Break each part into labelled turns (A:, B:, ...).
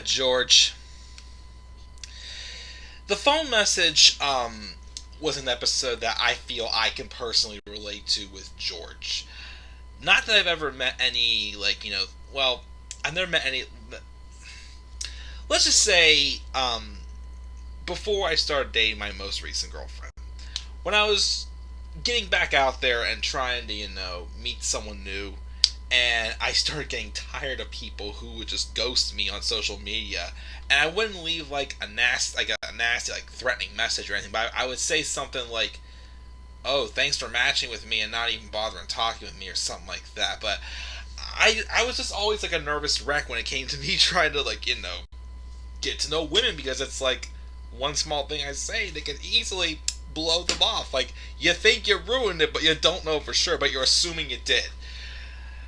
A: George. The phone message was an episode that I feel I can personally relate to with George. Not that I've ever met any, well, I've never met any. Let's just say, before I started dating my most recent girlfriend, when I was getting back out there and trying to, meet someone new, and I started getting tired of people who would just ghost me on social media, and I wouldn't leave a nasty, threatening message or anything, but I would say something like, "Oh, thanks for matching with me," and not even bothering talking with me or something like that. But I was just always a nervous wreck when it came to me trying to get to know women, because it's one small thing I say, they can easily blow them off. You think you ruined it, but you don't know for sure, but you're assuming you did.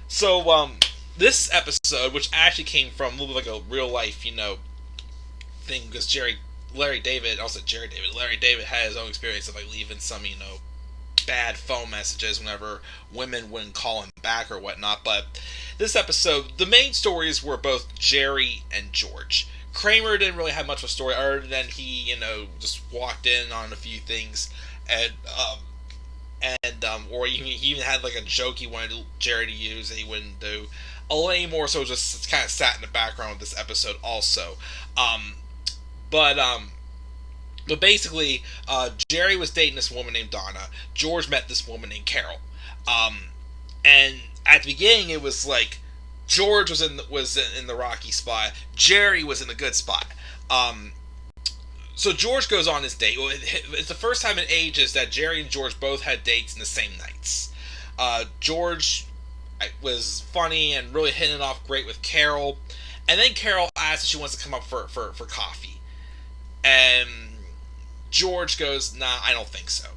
A: So, this episode, which actually came from a little bit a real life, thing, because Larry David had his own experience of leaving some, bad phone messages whenever women wouldn't call him back or whatnot. But this episode, the main stories were both Jerry and George. Kramer didn't really have much of a story other than he, just walked in on a few things, and or he even had a joke he wanted Jerry to use that he wouldn't do. Elaine more so just kind of sat in the background of this episode also. But basically, Jerry was dating this woman named Donna. George met this woman named Carol. And at the beginning, it was George was in the rocky spot. Jerry was in the good spot. So George goes on his date. Well, it's the first time in ages that Jerry and George both had dates in the same nights. George was funny and really hitting it off great with Carol. And then Carol asks if she wants to come up for coffee. And George goes, "Nah, I don't think so."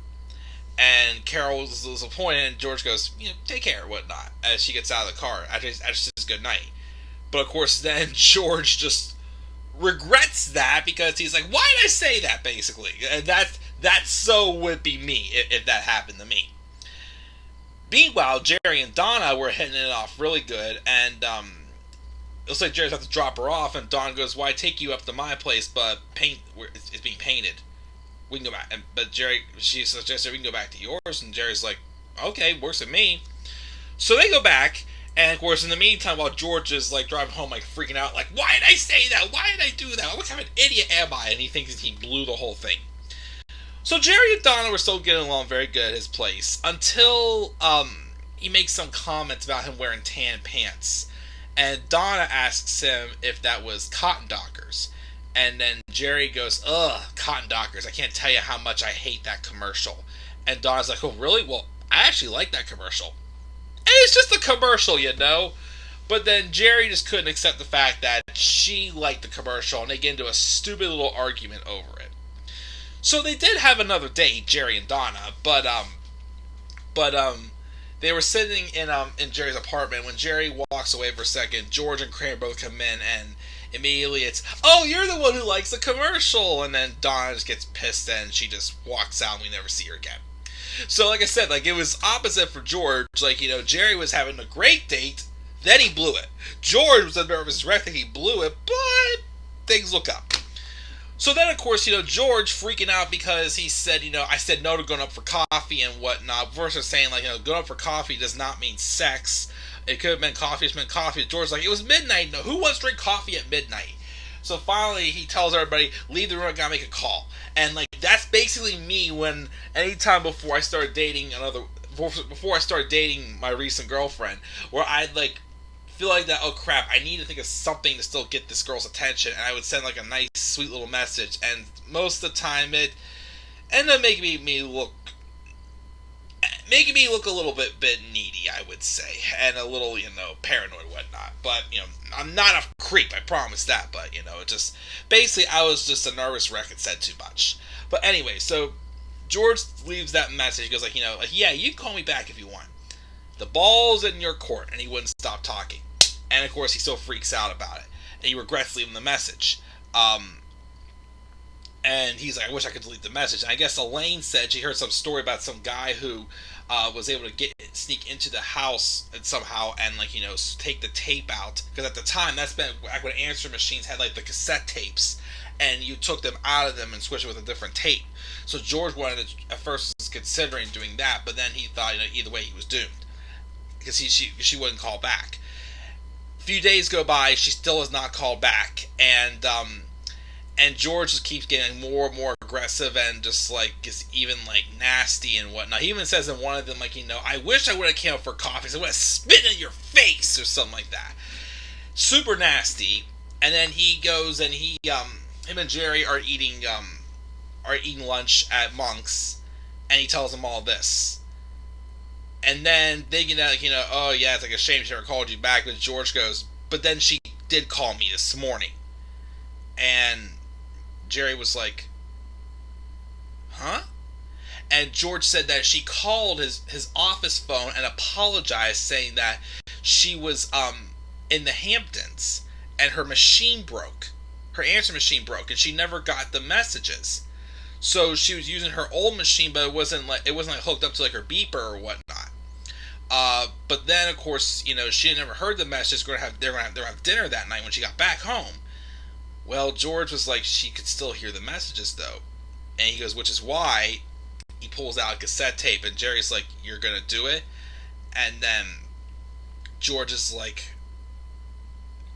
A: And Carol was disappointed, and George goes, "Take care," or whatnot, as she gets out of the car after she says good night. But of course, then George just regrets that, because he's "Why did I say that?" basically. And that so would be me if that happened to me. Meanwhile, Jerry and Donna were hitting it off really good, and it looks like Jerry's have to drop her off, and Donna goes, "Well, I take you up to my place, but it's being painted. We can go back." But she suggested we can go back to yours, and Jerry's "Okay, works with me." So they go back, and of course, in the meantime, while George is driving home, freaking out, "Why did I say that? Why did I do that? What kind of an idiot am I?" And he thinks that he blew the whole thing. So Jerry and Donna were still getting along very good at his place until he makes some comments about him wearing tan pants, and Donna asks him if that was cotton dockers. And then Jerry goes, "Ugh, cotton dockers. I can't tell you how much I hate that commercial." And Donna's "Oh, really? Well, I actually like that commercial." And it's just a commercial, But then Jerry just couldn't accept the fact that she liked the commercial, and they get into a stupid little argument over it. So they did have another date, Jerry and Donna, but they were sitting in Jerry's apartment. When Jerry walks away for a second, George and Kramer both come in, and immediately it's, "Oh, you're the one who likes the commercial." And then Donna just gets pissed, and she just walks out, and we never see her again. So like I said, it was opposite for George. Jerry was having a great date, then he blew it. George was a nervous wreck that he blew it, but things look up. So then, of course, George freaking out because he said, "I said no to going up for coffee and whatnot," versus saying, going up for coffee does not mean sex. It could have been coffee, it's meant coffee. George's "It was midnight. No, who wants to drink coffee at midnight?" So finally, he tells everybody, "Leave the room, I gotta make a call." And, that's basically me when, anytime before I started dating my recent girlfriend, where I'd, feel that, "Oh crap, I need to think of something to still get this girl's attention," and I would send a nice sweet little message, and most of the time it ended up making me look a little bit needy, I would say, and a little paranoid and whatnot. But I'm not a creep, I promise that. But it just basically I was just a nervous wreck and said too much. But anyway, so George leaves that message. He goes "Yeah, you can call me back if you want. The ball's in your court," and he wouldn't stop talking. And of course, he still freaks out about it, and he regrets leaving the message. And he's like, I wish I could delete the message. And I guess Elaine said she heard some story about some guy who was able to sneak into the house and somehow and take the tape out, because at the time that's been back when answering machines had like the cassette tapes, and you took them out of them and switched it with a different tape. So George wanted to, at first was considering doing that, but then he thought either way he was doomed, because she wouldn't call back. A few days go by, she still has not called back, and George just keeps getting more and more aggressive and just is even nasty and whatnot. He even says in one of them I wish I would have came up for coffee, so I would have spit in your face or something like that. Super nasty. And then he goes and him and Jerry are eating lunch at Monk's, and he tells them all this. And then thinking that oh yeah, it's a shame she never called you back, but George goes, but then she did call me this morning. And Jerry was like, huh? And George said that she called his office phone and apologized, saying that she was in the Hamptons and her machine broke. Her answer machine broke and she never got the messages. So she was using her old machine, but it wasn't hooked up to her beeper or whatnot. But then of course, she had never heard the message. They're gonna have dinner that night when she got back home. Well, George was like, she could still hear the messages though. And he goes, which is why he pulls out a cassette tape, and Jerry's like, you're gonna do it? And then George is like,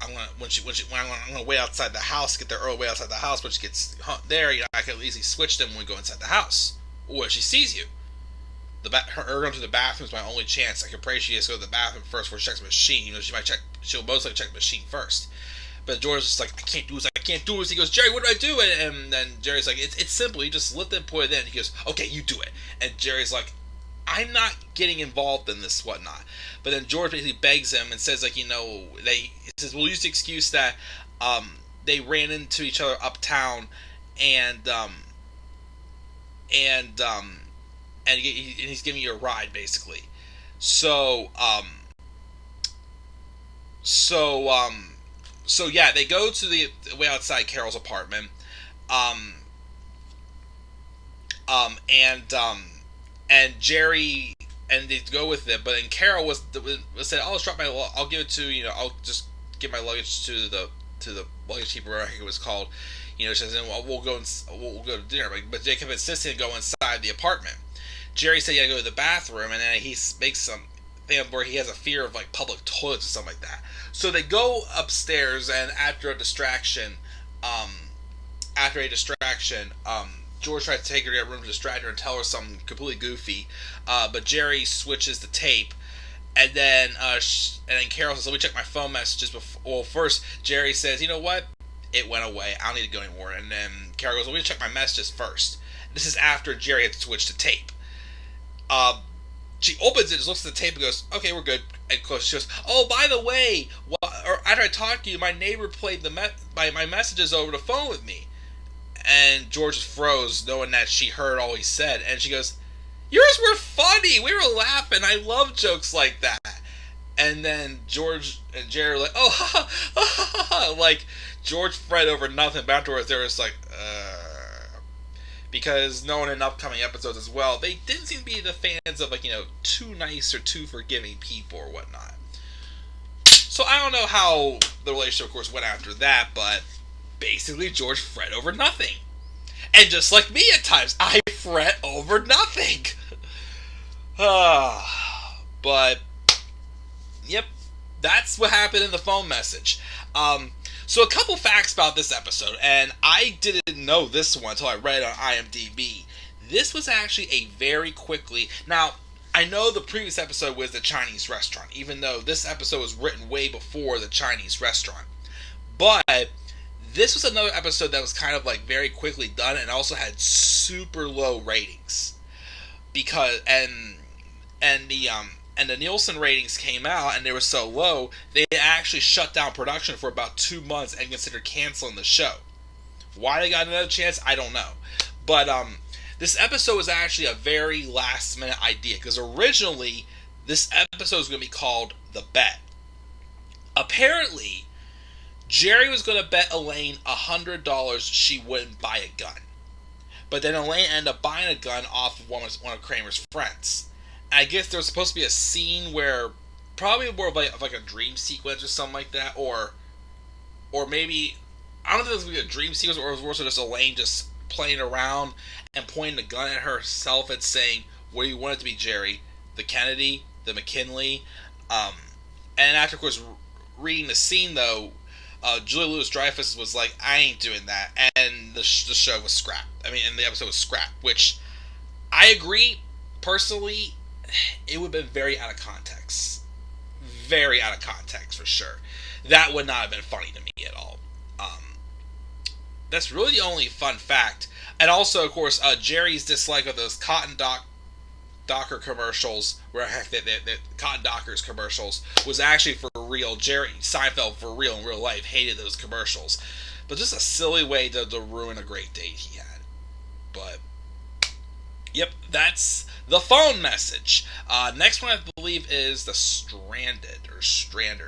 A: I'm gonna wait outside the house, get there early, wait outside the house. When she gets there, I can easily switch them when we go inside the house. Or if she sees you. Her going to the bathroom is my only chance. I can pray she has to go to the bathroom first before she checks the machine. She'll most likely check the machine first. But George is like, I can't do this. He goes, Jerry, what do I do? And then Jerry's like, it's simple. You just lift it and put it in. He goes, okay, you do it. And Jerry's like, I'm not getting involved in this whatnot. But then George basically begs him and says he says, we'll use the excuse that they ran into each other uptown and he's giving you a ride basically. So yeah, they go to the way outside Carol's apartment, and Jerry and they go with it, but then Carol was said, I'll give it to I'll just give my luggage to the luggage keeper, I think it was called. She says, we'll go to dinner, but Jacob insisted to go inside the apartment. Jerry said he had to go to the bathroom, and then he makes some thing where he has a fear of public toilets or something like that. So they go upstairs, and after a distraction, George tried to take her to a room to distract her and tell her something completely goofy, but Jerry switches the tape, and then Carol says, let me check my phone messages before. Well, first Jerry says, you know what? It went away. I don't need to go anymore. And then Carol goes, let me check my messages first. This is after Jerry had switched the tape. She opens it, just looks at the tape and goes, okay, we're good. And closes. She goes, oh, by the way, after I talked to you, my neighbor played my messages over the phone with me. And George just froze, knowing that she heard all he said. And she goes, yours were funny. We were laughing. I love jokes like that. And then George and Jerry were like, oh, ha, ha, ha, ha. Like, George fret over nothing, but afterwards they were just like, because knowing in upcoming episodes as well, they didn't seem to be the fans of too nice or too forgiving people or whatnot. So I don't know how the relationship, of course, went after that, but basically George fret over nothing. And just like me at times, I fret over nothing. But yep, that's what happened in the phone message. So a couple facts about this episode, and I didn't know this one until I read it on IMDb. This was actually a very quickly... Now, I know the previous episode was the Chinese restaurant, even though this episode was written way before the Chinese restaurant. But this was another episode that was kind of very quickly done and also had super low ratings. Because... And the Nielsen ratings came out, and they were so low, they actually shut down production for about 2 months and considered canceling the show. Why they got another chance, I don't know. But this episode was actually a very last-minute idea, because originally, this episode was going to be called The Bet. Apparently, Jerry was going to bet Elaine $100 she wouldn't buy a gun. But then Elaine ended up buying a gun off of one of Kramer's friends. And I guess there was supposed to be a scene where, probably more of like a dream sequence or something like that, or maybe, I don't think it was going to be a dream sequence, or it was more so just Elaine just playing around and pointing the gun at herself and saying, "What do you want it to be, Jerry? The Kennedy? The McKinley?" And after, of course, reading the scene, though, Julia Louis-Dreyfus was like, "I ain't doing that," and the show was scrapped. And the episode was scrapped, which I agree. Personally, it would have been very out of context. Very out of context, for sure. That would not have been funny to me at all. That's really the only fun fact. And also, of course, Jerry's dislike of those Docker commercials, where the Cotton Dockers commercials, was actually for real. Jerry Seinfeld, for real, in real life, hated those commercials. But just a silly way to ruin a great date he had. But, yep, that's the phone message. Next one, I believe, is the Stranded,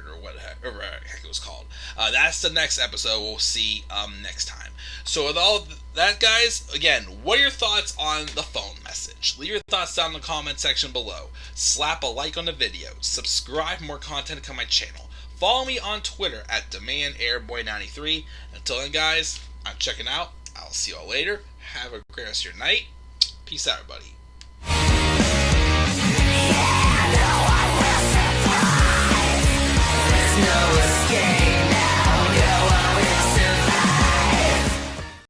A: or whatever the heck it was called. That's the next episode we'll see next time. So with all that, guys, again, what are your thoughts on the phone message? Leave your thoughts down in the comment section below. Slap a like on the video. Subscribe for more content to come my channel. Follow me on Twitter at DemandAirboy93. Until then, guys, I'm checking out. I'll see you all later. Have a great rest of your night. Peace out, everybody.